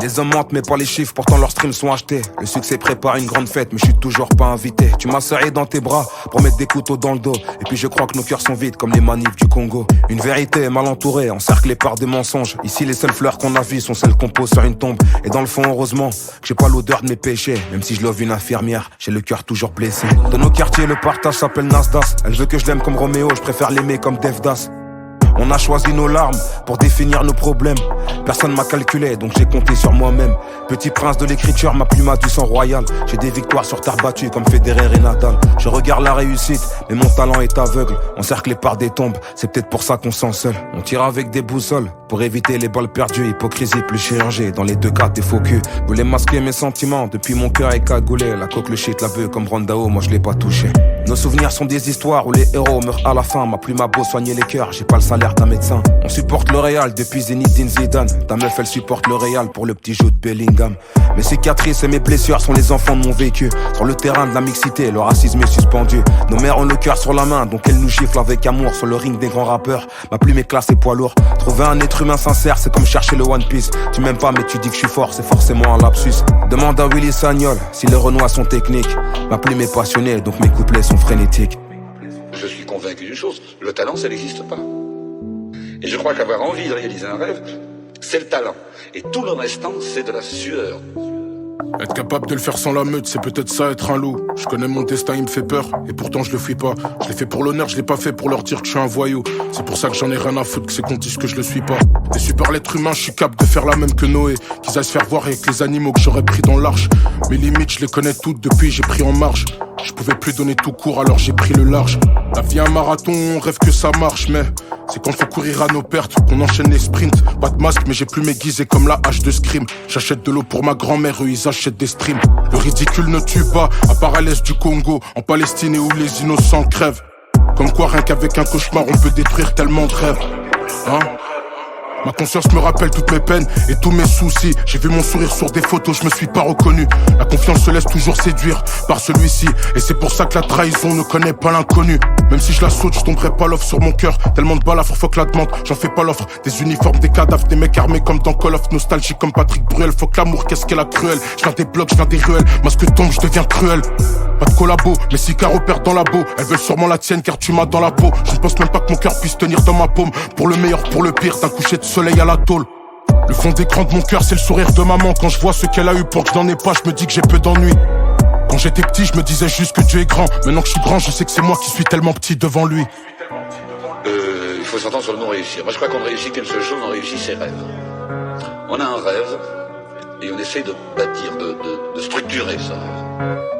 Les hommes mentent mais pas les chiffres, pourtant leurs streams sont achetés. Le succès prépare une grande fête mais je suis toujours pas invité. Tu m'as serré dans tes bras pour mettre des couteaux dans le dos. Et puis je crois que nos cœurs sont vides comme les manifs du Congo. Une vérité mal entourée, encerclée par des mensonges. Ici les seules fleurs qu'on a vues sont celles qu'on pose sur une tombe. Et dans le fond heureusement que j'ai pas l'odeur de mes péchés. Même si je love une infirmière, j'ai le cœur toujours blessé. Dans nos quartiers le partage s'appelle Nasdaq. Elle veut que je l'aime comme Roméo, je préfère l'aimer comme Devdas. On a choisi nos larmes pour définir nos problèmes. Personne m'a calculé donc j'ai compté sur moi-même. Petit prince de l'écriture, ma plume a du sang royal. J'ai des victoires sur terre battue comme Federer et Nadal. Je regarde la réussite mais mon talent est aveugle. Encerclé par des tombes, c'est peut-être pour ça qu'on sent seul. On tire avec des boussoles pour éviter les balles perdues. Hypocrisie plus chirurgie, dans les deux cas t'es faux cul. Voulais masquer mes sentiments, depuis mon cœur est cagoulé. La coque, le shit, la bœuf comme Rondao, moi je l'ai pas touché. Nos souvenirs sont des histoires où les héros meurent à la fin. Ma plume a beau soigner les cœurs, j'ai pas le salaire d'un médecin. On supporte le Real depuis Zinedine Zidane. Ta meuf elle supporte le Real pour le petit jeu de Bellingham. Mes cicatrices et mes blessures sont les enfants de mon vécu. Sur le terrain de la mixité, le racisme est suspendu. Nos mères ont le cœur sur la main, donc elles nous giflent avec amour. Sur le ring des grands rappeurs, ma plume est classée poids lourd. Trouver un être humain sincère, c'est comme chercher le One Piece. Tu m'aimes pas mais tu dis que je suis fort, c'est forcément un lapsus. Demande à Willy Sagnol si les renois sont techniques. Ma plume est passionnée, donc mes couplets sont frénétiques. Je suis convaincu d'une chose, le talent ça n'existe pas. Et je crois qu'avoir envie de réaliser un rêve, c'est le talent. Et tout le restant, c'est de la sueur. Être capable de le faire sans la meute, c'est peut-être ça être un loup. Je connais mon destin, il me fait peur, et pourtant je le fuis pas. Je l'ai fait pour l'honneur, je l'ai pas fait pour leur dire que je suis un voyou. C'est pour ça que j'en ai rien à foutre, que c'est qu'on dise que je le suis pas. Déçu par l'être humain, je suis capable de faire la même que Noé. Qu'ils aillent se faire voir avec les animaux que j'aurais pris dans l'arche. Mes limites, je les connais toutes depuis, j'ai pris en marche. Je pouvais plus donner tout court, alors j'ai pris le large. La vie un marathon, on rêve que ça marche, mais c'est quand faut courir à nos pertes qu'on enchaîne les sprints. Pas de masque, mais j'ai plus m'aiguisé comme la hache de scrim. J'achète de l'eau pour ma grand-mère, eux ils achètent des streams. Le ridicule ne tue pas, à part à l'est du Congo, en Palestine et où les innocents crèvent. Comme quoi rien qu'avec un cauchemar on peut détruire tellement de rêves. Hein? Ma conscience me rappelle toutes mes peines et tous mes soucis. J'ai vu mon sourire sur des photos, je me suis pas reconnu. La confiance se laisse toujours séduire par celui-ci. Et c'est pour ça que la trahison ne connaît pas l'inconnu. Même si je la saute, je tomberai pas l'offre sur mon cœur. Tellement de balafres, faut que la demande, j'en fais pas l'offre. Des uniformes, des cadavres, des mecs armés comme dans Call of. Nostalgie comme Patrick Bruel. Faut que l'amour, qu'est-ce qu'elle a cruel. Je viens des blocs, je viens des ruelles. Masque tombe, je deviens cruel. Pas de collabo, mes cigares opèrent dans la peau. Elles veulent sûrement la tienne car tu m'as dans la peau. Je ne pense même pas que mon cœur puisse tenir dans ma paume. Pour le meilleur, pour le pire, d'un coucher de soleil à la tôle. Le fond d'écran de mon cœur, c'est le sourire de maman. Quand je vois ce qu'elle a eu pour que je n'en ai pas, je me dis que j'ai peu d'ennuis. Quand j'étais petit, je me disais juste que Dieu est grand. Maintenant que je suis grand, je sais que c'est moi qui suis tellement petit devant lui. Il faut s'entendre sur le mot réussir. Moi je crois qu'on ne réussit qu'une seule chose, on réussit ses rêves. On a un rêve et on essaie de bâtir, de structurer ce rêve.